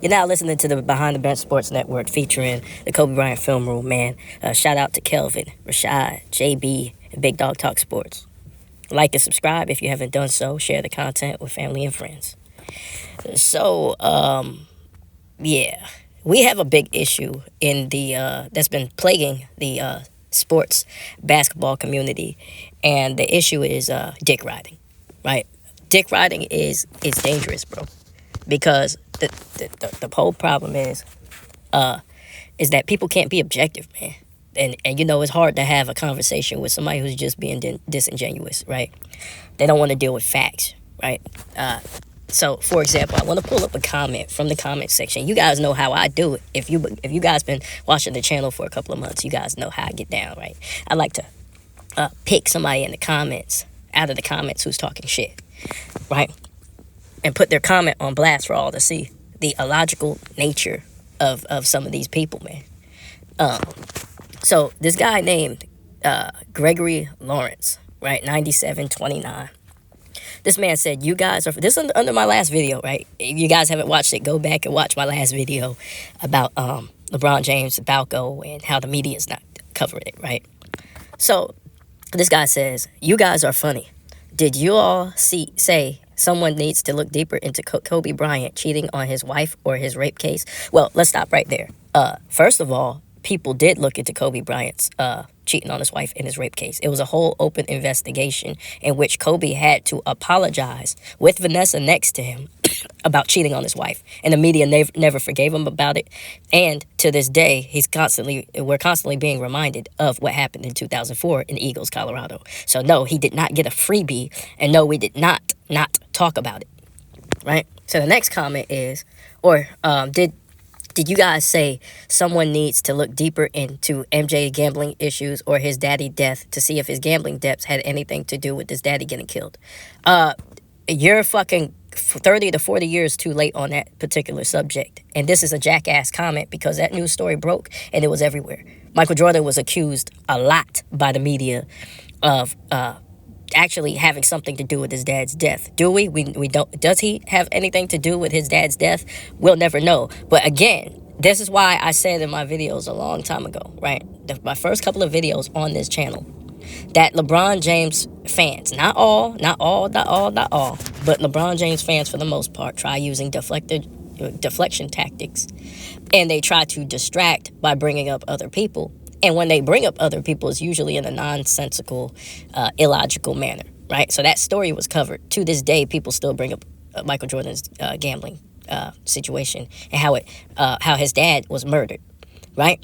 You're now listening to the Behind the Bench Sports Network featuring the Kobe Bryant Film Room, man. Shout out to Kelvin, Rashad, JB, and Big Dog Talk Sports. Like and subscribe if you haven't done so. Share the content with family and friends. So, yeah, we have a big issue in the that's been plaguing the sports basketball community, and the issue is dick riding, right? Dick riding is dangerous, bro, because the whole problem is that people can't be objective, man. And you know, it's hard to have a conversation with somebody who's just being disingenuous, right? They don't want to deal with facts, right? So, for example, I want to pull up a comment from the comment section. You guys know how I do it. If you guys been watching the channel for a couple of months, you guys know how I get down, right? I like to pick somebody in the comments, out of the comments, who's talking shit, right? And put their comment on blast for all to see the illogical nature of some of these people, man. So this guy named Gregory Lawrence, right, 9729. This man said, you guys are, this is under my last video, right? If you guys haven't watched it, go back and watch my last video about LeBron James, Balco, and how the media is not covering it, right? So this guy says, you guys are funny. Did you all say someone needs to look deeper into Kobe Bryant cheating on his wife or his rape case? Well, let's stop right there. First of all, people did look into Kobe Bryant's cheating on his wife in his rape case. It was a whole open investigation in which Kobe had to apologize with Vanessa next to him about cheating on his wife. And the media never forgave him about it. And to this day, we're constantly being reminded of what happened in 2004 in Eagles, Colorado. So no, he did not get a freebie. And no, we did not talk about it. Right? So the next comment is, did you guys say someone needs to look deeper into MJ's gambling issues or his daddy death to see if his gambling debts had anything to do with his daddy getting killed? You're fucking 30 to 40 years too late on that particular subject. And this is a jackass comment because that news story broke and it was everywhere. Michael Jordan was accused a lot by the media of actually having something to do with his dad's death. Do we? We don't. Does he have anything to do with his dad's death? We'll never know. But again, this is why I said in my videos a long time ago, right? My first couple of videos on this channel, that LeBron James fans, not all, but LeBron James fans for the most part, try using deflection tactics, and they try to distract by bringing up other people. And when they bring up other people, it's usually in a nonsensical, illogical manner, right? So that story was covered. To this day, people still bring up Michael Jordan's gambling situation and how his dad was murdered, right?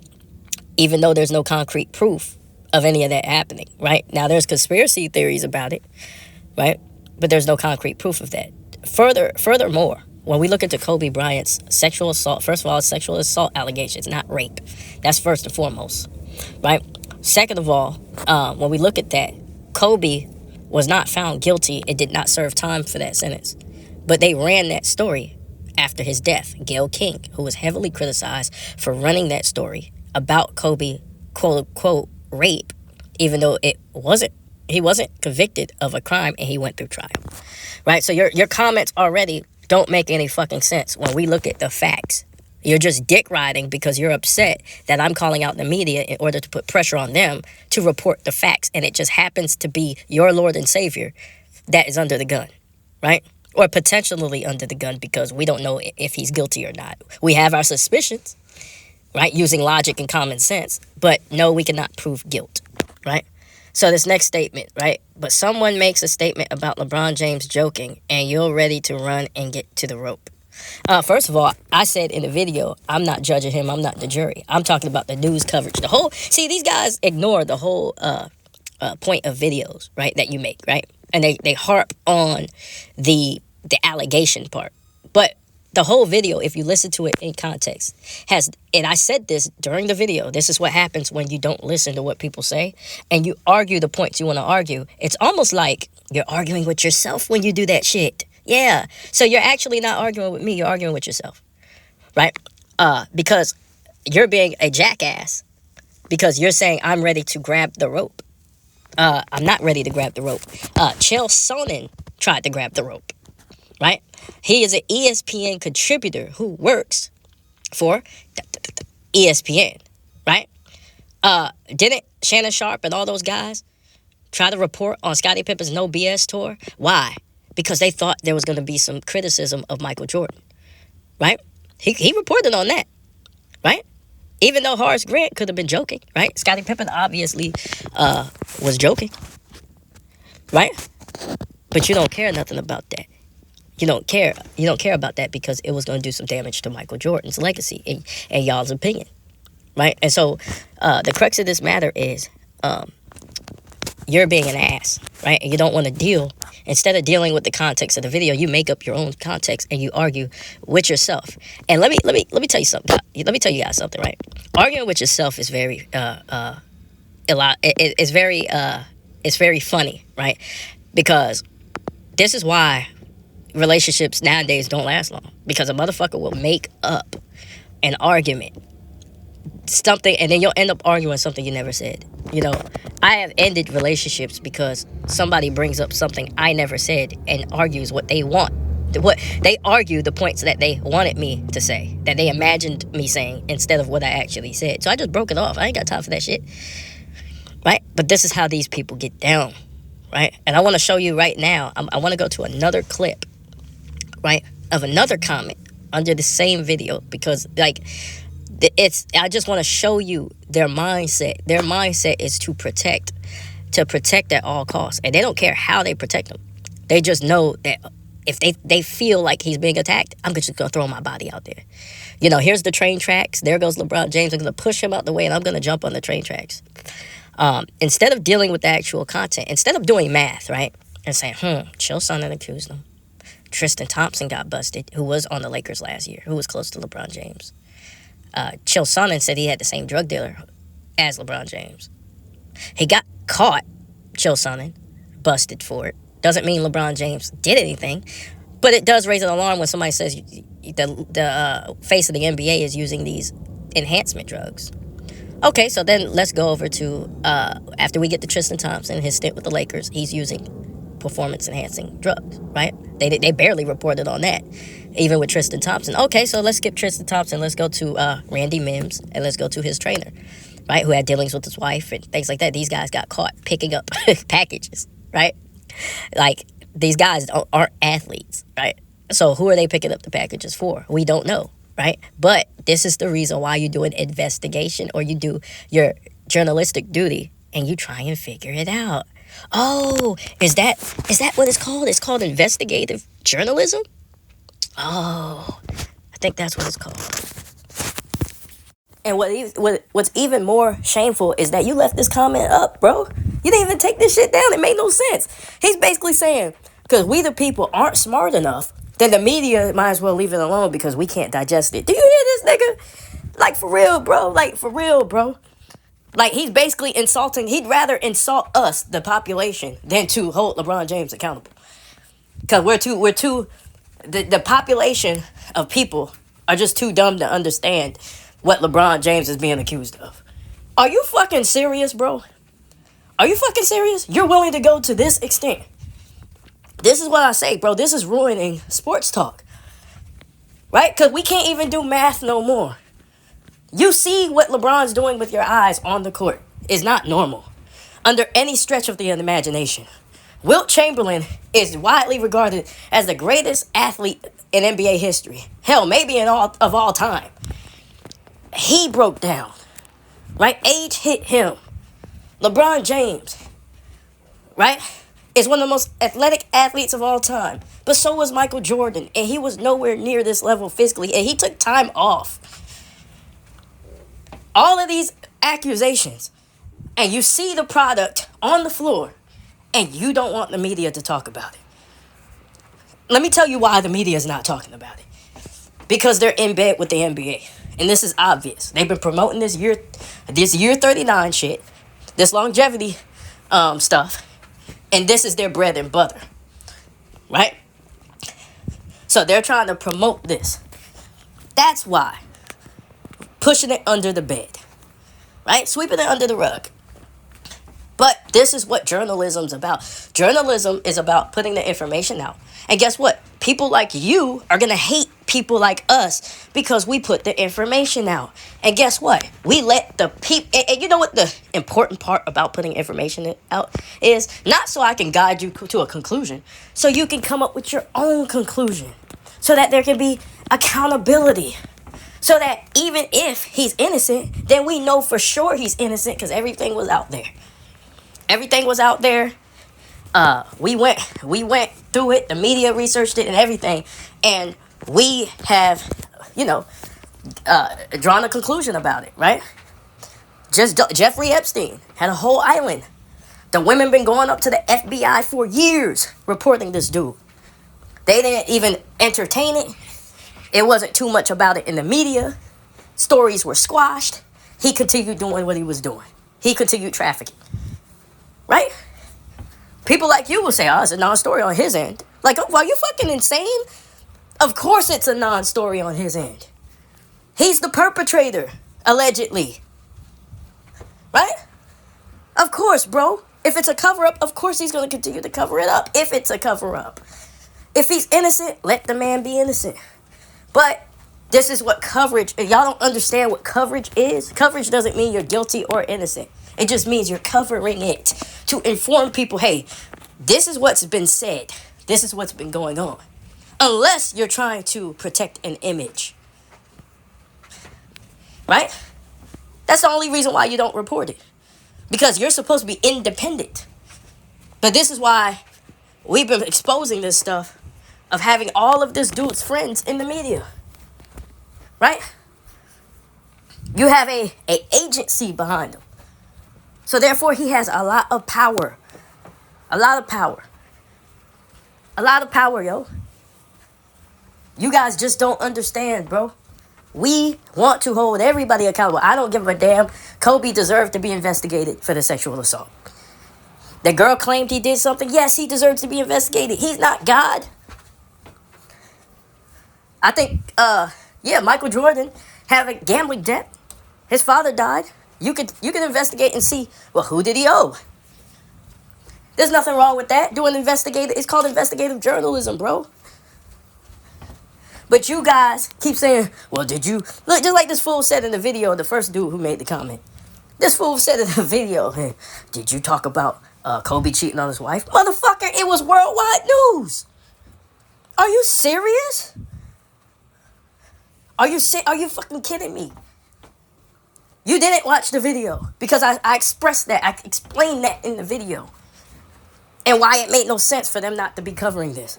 Even though there's no concrete proof of any of that happening, right? Now, there's conspiracy theories about it, right? But there's no concrete proof of that. Furthermore, when we look into Kobe Bryant's sexual assault, first of all, sexual assault allegations, not rape. That's first and foremost. Right? Second of all, when we look at that, Kobe was not found guilty and did not serve time for that sentence. But they ran that story after his death. Gayle King, who was heavily criticized for running that story about Kobe, quote unquote, rape, even though he wasn't convicted of a crime and he went through trial. Right? So your comments already don't make any fucking sense when we look at the facts. You're just dick riding because you're upset that I'm calling out the media in order to put pressure on them to report the facts. And it just happens to be your Lord and Savior that is under the gun, right? Or potentially under the gun because we don't know if he's guilty or not. We have our suspicions, right? Using logic and common sense. But no, we cannot prove guilt, right? So this next statement, right? But someone makes a statement about LeBron James joking and you're ready to run and get to the rope. First of all, I said in the video, I'm not judging him. I'm not the jury. I'm talking about the news coverage. These guys ignore the whole point of videos, right, that you make, right? And they harp on the allegation part. But the whole video, if you listen to it in context, and I said this during the video, this is what happens when you don't listen to what people say and you argue the points you want to argue. It's almost like you're arguing with yourself when you do that shit. Yeah, so you're actually not arguing with me, you're arguing with yourself, right? Because you're being a jackass, because you're saying I'm ready to grab the rope. I'm not ready to grab the rope. Chael Sonnen tried to grab the rope, right? He is an ESPN contributor who works for ESPN, right? Didn't Shannon Sharp and all those guys try to report on Scottie Pippen's No BS tour? Why? Because they thought there was going to be some criticism of Michael Jordan, right? He reported on that, right? Even though Horace Grant could have been joking, right? Scottie Pippen obviously was joking, right? But you don't care nothing about that. You don't care. You don't care about that because it was going to do some damage to Michael Jordan's legacy in y'all's opinion, right? And so the crux of this matter is you're being an ass, right? And you don't want to deal. Instead of dealing with the context of the video, you make up your own context and you argue with yourself. And let me tell you something. Let me tell you guys something, right? Arguing with yourself is very it's very funny, right? Because this is why relationships nowadays don't last long, because a motherfucker will make up an argument, something, and then you'll end up arguing something you never said. You know, I have ended relationships because somebody brings up something I never said and argues what they want. What they argue the points that they wanted me to say, that they imagined me saying instead of what I actually said. So I just broke it off. I ain't got time for that shit, right? But this is how these people get down, right? And I want to show you right now. I want to go to another clip, right, of another comment under the same video, because like I just want to show you their mindset. Their mindset is to protect at all costs, and they don't care how they protect them. They just know that if they feel like he's being attacked, I'm just gonna throw my body out there. You know, here's the train tracks. There goes LeBron James. I'm gonna push him out the way, and I'm gonna jump on the train tracks. Instead of dealing with the actual content, instead of doing math, right, and saying, Chill Sonnen accused him. Tristan Thompson got busted, who was on the Lakers last year, who was close to LeBron James. Chill Sonnen said he had the same drug dealer as LeBron James. He got caught, Chill Sonnen, busted for it. Doesn't mean LeBron James did anything, but it does raise an alarm when somebody says the face of the NBA is using these enhancement drugs. Okay, so then let's go over to, after we get to Tristan Thompson, his stint with the Lakers, he's using performance-enhancing drugs, right? They barely reported on that, even with Tristan Thompson. Okay, so let's skip Tristan Thompson. Let's go to Randy Mims, and let's go to his trainer, right, who had dealings with his wife and things like that. These guys got caught picking up packages, right? Like, these guys aren't athletes, right? So who are they picking up the packages for? We don't know, right? But this is the reason why you do an investigation, or you do your journalistic duty, and you try and figure it out. Oh, is that what it's called? It's called investigative journalism? Oh, I think that's what it's called. And what's even more shameful is that you left this comment up, bro. You didn't even take this shit down. It made no sense. He's basically saying, because we the people aren't smart enough, then the media might as well leave it alone because we can't digest it. Do you hear this nigga? Like, for real, bro. Like, for real, bro. Like, he's basically insulting. He'd rather insult us, the population, than to hold LeBron James accountable. Because the population of people are just too dumb to understand what LeBron James is being accused of. Are you fucking serious, bro? Are you fucking serious? You're willing to go to this extent? This is what I say, bro. This is ruining sports talk. Right? Because we can't even do math no more. You see what LeBron's doing with your eyes on the court is not normal, under any stretch of the imagination. Wilt Chamberlain is widely regarded as the greatest athlete in NBA history. Hell, maybe of all time. He broke down, right? Age hit him. LeBron James, right, is one of the most athletic athletes of all time. But so was Michael Jordan, and he was nowhere near this level physically, and he took time off. All of these accusations, and you see the product on the floor, and you don't want the media to talk about it. Let me tell you why the media is not talking about it. Because they're in bed with the NBA. And this is obvious. They've been promoting this year 39 shit, this longevity stuff, and this is their bread and butter, right? So they're trying to promote this. That's why. Pushing it under the bed, right? Sweeping it under the rug. But this is what journalism's about. Journalism is about putting the information out. And guess what? People like you are going to hate people like us because we put the information out. And guess what? We let the people... And you know what the important part about putting information out is? Not so I can guide you to a conclusion. So you can come up with your own conclusion. So that there can be accountability. So that even if he's innocent, then we know for sure he's innocent because everything was out there. Everything was out there. We went through it. The media researched it and everything, and we have, drawn a conclusion about it, right? Just Jeffrey Epstein had a whole island. The women been going up to the FBI for years reporting this dude. They didn't even entertain it. It wasn't too much about it in the media. Stories were squashed. He continued doing what he was doing. He continued trafficking. Right? People like you will say, oh, it's a non-story on his end. Like, oh, are you fucking insane? Of course it's a non-story on his end. He's the perpetrator, allegedly. Right? Of course, bro. If it's a cover-up, of course he's going to continue to cover it up. If it's a cover-up. If he's innocent, let the man be innocent. But this is what coverage... Y'all don't understand what coverage is. Coverage doesn't mean you're guilty or innocent. It just means you're covering it to inform people, hey, this is what's been said. This is what's been going on. Unless you're trying to protect an image. Right? That's the only reason why you don't report it. Because you're supposed to be independent. But this is why we've been exposing this stuff of having all of this dude's friends in the media. Right? You have a agency behind him. So therefore, he has a lot of power. A lot of power. A lot of power, yo. You guys just don't understand, bro. We want to hold everybody accountable. I don't give a damn. Kobe deserved to be investigated for the sexual assault. The girl claimed he did something. Yes, he deserves to be investigated. He's not God. I think, Michael Jordan had a gambling debt. His father died. You can investigate and see, well, who did he owe? There's nothing wrong with that. It's called investigative journalism, bro. But you guys keep saying, well, did you... Look, just like this fool said in the video, the first dude who made the comment. This fool said in the video, hey, did you talk about Kobe cheating on his wife? Motherfucker, it was worldwide news. Are you serious? Are you fucking kidding me? You didn't watch the video because I expressed that. I explained that in the video. And why it made no sense for them not to be covering this.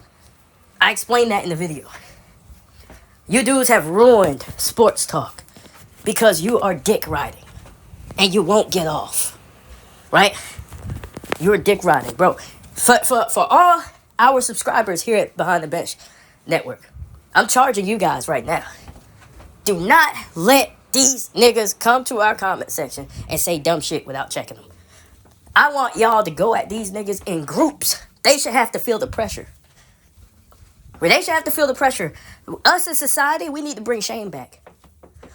I explained that in the video. You dudes have ruined sports talk because you are dick riding. And you won't get off. Right? You're dick riding, bro. For all our subscribers here at Behind the Bench Network, I'm charging you guys right now. Do not let these niggas come to our comment section and say dumb shit without checking them. I want y'all to go at these niggas in groups. They should have to feel the pressure. They should have to feel the pressure. Us as society, we need to bring shame back.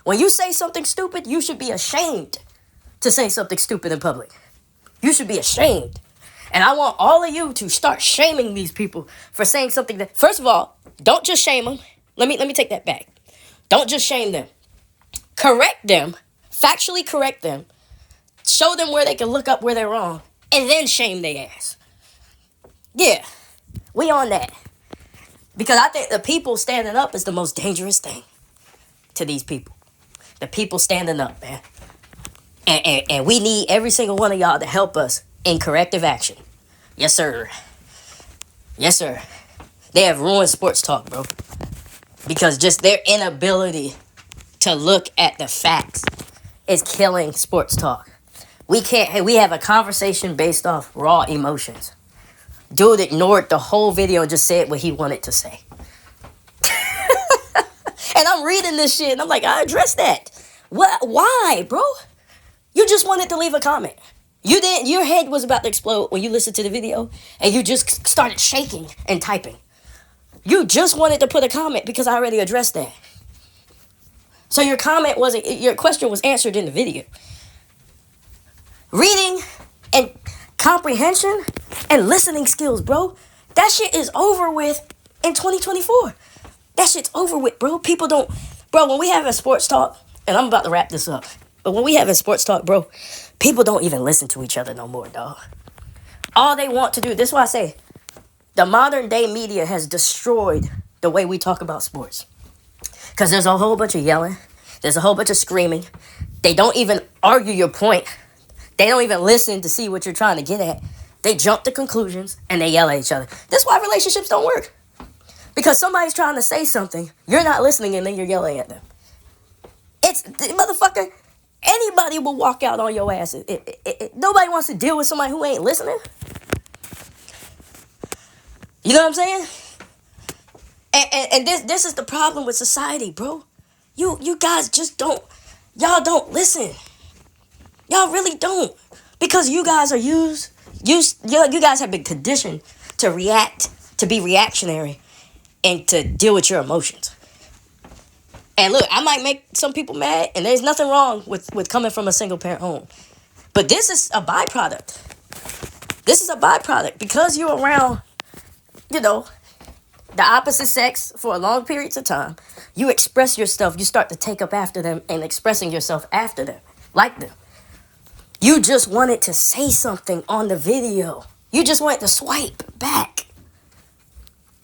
When you say something stupid, you should be ashamed to say something stupid in public. You should be ashamed. And I want all of you to start shaming these people for saying something that... First of all, don't just shame them. Let me take that back. Don't just shame them. Correct them, factually correct them, show them where they can look up where they're wrong, and then shame their ass. Yeah, we on that. Because I think the people standing up is the most dangerous thing to these people. The people standing up, man. And we need every single one of y'all to help us in corrective action. Yes, sir. Yes, sir. They have ruined sports talk, bro. Because just their inability to look at the facts is killing sports talk. We have a conversation based off raw emotions. Dude ignored the whole video and just said what he wanted to say. And I'm reading this shit and I'm like, I addressed that. What? Why, bro? You just wanted to leave a comment. You didn't. Your head was about to explode when you listened to the video and you just started shaking and typing. You just wanted to put a comment because I already addressed that. So your question was answered in the video. Reading and comprehension and listening skills, bro. That shit is over with in 2024. That shit's over with, bro. People don't, bro, when we have a sports talk, and I'm about to wrap this up, but when we have a sports talk, bro, people don't even listen to each other no more, dog. All they want to do, this is why I say, the modern day media has destroyed the way we talk about sports. Because there's a whole bunch of yelling. There's a whole bunch of screaming. They don't even argue your point. They don't even listen to see what you're trying to get at. They jump to conclusions and they yell at each other. That's why relationships don't work. Because somebody's trying to say something, you're not listening, and then you're yelling at them. It's, motherfucker, anybody will walk out on your ass. Nobody wants to deal with somebody who ain't listening. You know what I'm saying? And this is the problem with society, bro. You guys just don't, y'all don't listen. Y'all really don't. Because you guys are you guys have been conditioned to react, to be reactionary, and to deal with your emotions. And look, I might make some people mad, and there's nothing wrong with coming from a single parent home. But this is a byproduct. This is a byproduct. Because you're around, the opposite sex for a long periods of time, you express yourself, you start to take up after them and expressing yourself after them, like them. You just wanted to say something on the video. You just wanted to swipe back.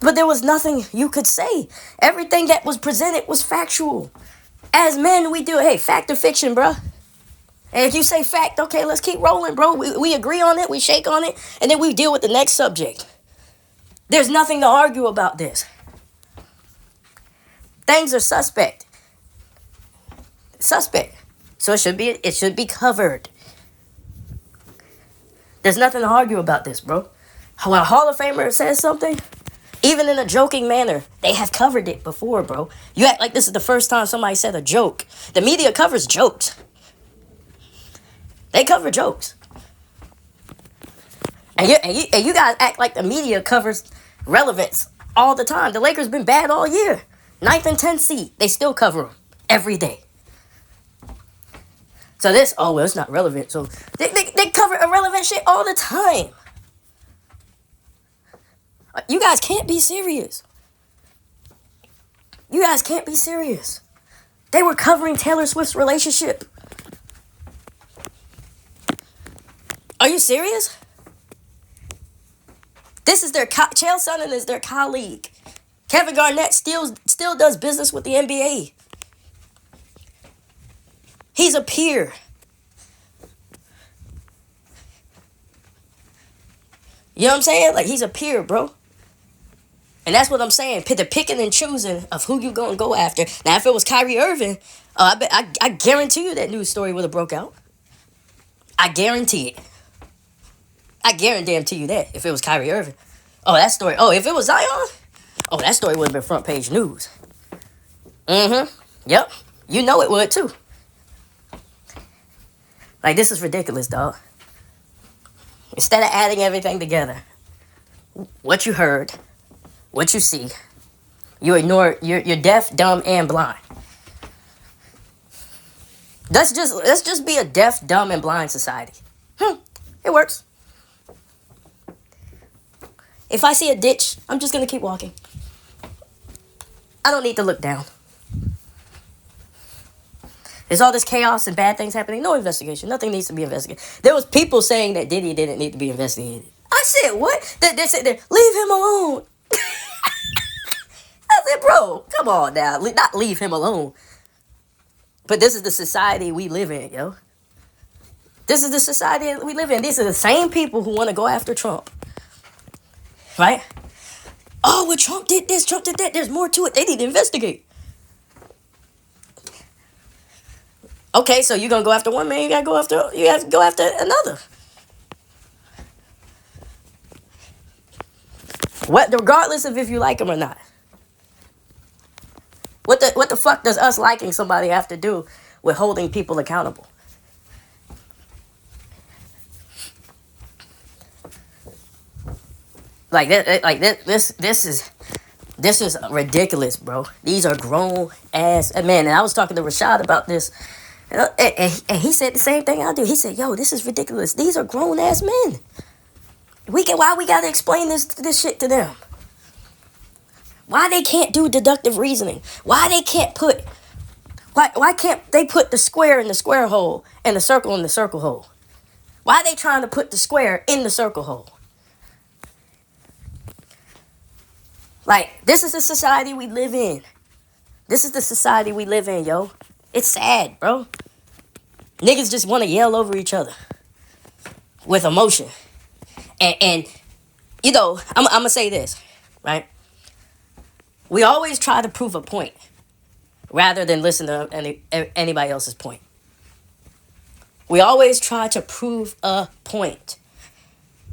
But there was nothing you could say. Everything that was presented was factual. As men, we do, hey, fact or fiction, bro. And if you say fact, okay, let's keep rolling, bro. We agree on it, we shake on it, and then we deal with the next subject. There's nothing to argue about this. Things are suspect. Suspect. So it should be covered. There's nothing to argue about this, bro. When a Hall of Famer says something, even in a joking manner, they have covered it before, bro. You act like this is the first time somebody said a joke. The media covers jokes. They cover jokes. And you guys act like the media covers relevance all the time. The Lakers been bad all year. 9th and 10th seed. They still cover them every day. So it's not relevant. So they cover irrelevant shit all the time. You guys can't be serious. You guys can't be serious. They were covering Taylor Swift's relationship. Are you serious? This is Chael Sonnen is their colleague. Kevin Garnett still does business with the NBA. He's a peer. You know what I'm saying? Like, he's a peer, bro. And that's what I'm saying. The picking and choosing of who you gonna go after. Now, if it was Kyrie Irving, I guarantee you that news story would have broke out. I guarantee it. I guarantee you that if it was Kyrie Irving. Oh, that story. Oh, if it was Zion, that story would have been front page news. Yep. You know it would too. Like, this is ridiculous, dog. Instead of adding everything together, what you heard, what you see, you ignore. You're deaf, dumb, and blind. Let's just be a deaf, dumb, and blind society. It works. If I see a ditch, I'm just gonna keep walking. I don't need to look down. There's all this chaos and bad things happening. No investigation. Nothing needs to be investigated. There was people saying that Diddy didn't need to be investigated. I said, what? They said, leave him alone. I said, bro, come on now. Not leave him alone. But this is the society we live in, yo. This is the society we live in. These are the same people who want to go after Trump. Right? Oh, well, Trump did this, Trump did that. There's more to it. They need to investigate. Okay, so you're going to go after one man, you have to go after another. Regardless of if you like him or not. What the fuck does us liking somebody have to do with holding people accountable? This is ridiculous, bro. These are grown ass men. And I was talking to Rashad about this. And he said the same thing I do. He said, yo, this is ridiculous. These are grown-ass men. Why we gotta explain this shit to them? Why they can't do deductive reasoning? Why can't they put the square in the square hole and the circle in the circle hole? Why are they trying to put the square in the circle hole? Like, this is the society we live in. This is the society we live in, yo. It's sad, bro. Niggas just want to yell over each other with emotion. And you know, I'm going to say this, right? We always try to prove a point rather than listen to anybody else's point. We always try to prove a point.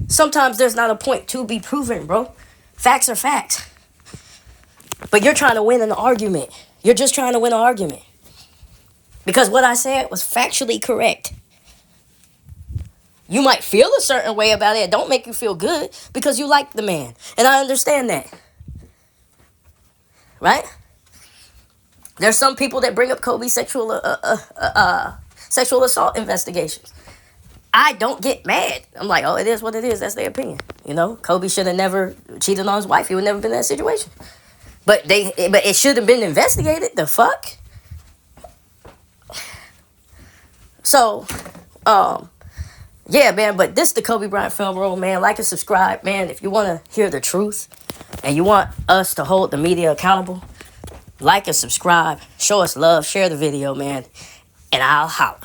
Sometimes there's not a point to be proven, bro. Facts are facts. But you're trying to win an argument. You're just trying to win an argument. Because what I said was factually correct. You might feel a certain way about it. It don't make you feel good because you like the man. And I understand that. Right? There's some people that bring up Kobe's sexual assault investigations. I don't get mad. I'm like, oh, it is what it is. That's their opinion. You know, Kobe should have never cheated on his wife. He would never been in that situation. But it should have been investigated. The fuck? So, yeah, man, but this is the Kobe Bryant Film Room, man. Like and subscribe, man. If you want to hear the truth and you want us to hold the media accountable, like and subscribe. Show us love. Share the video, man. And I'll holla.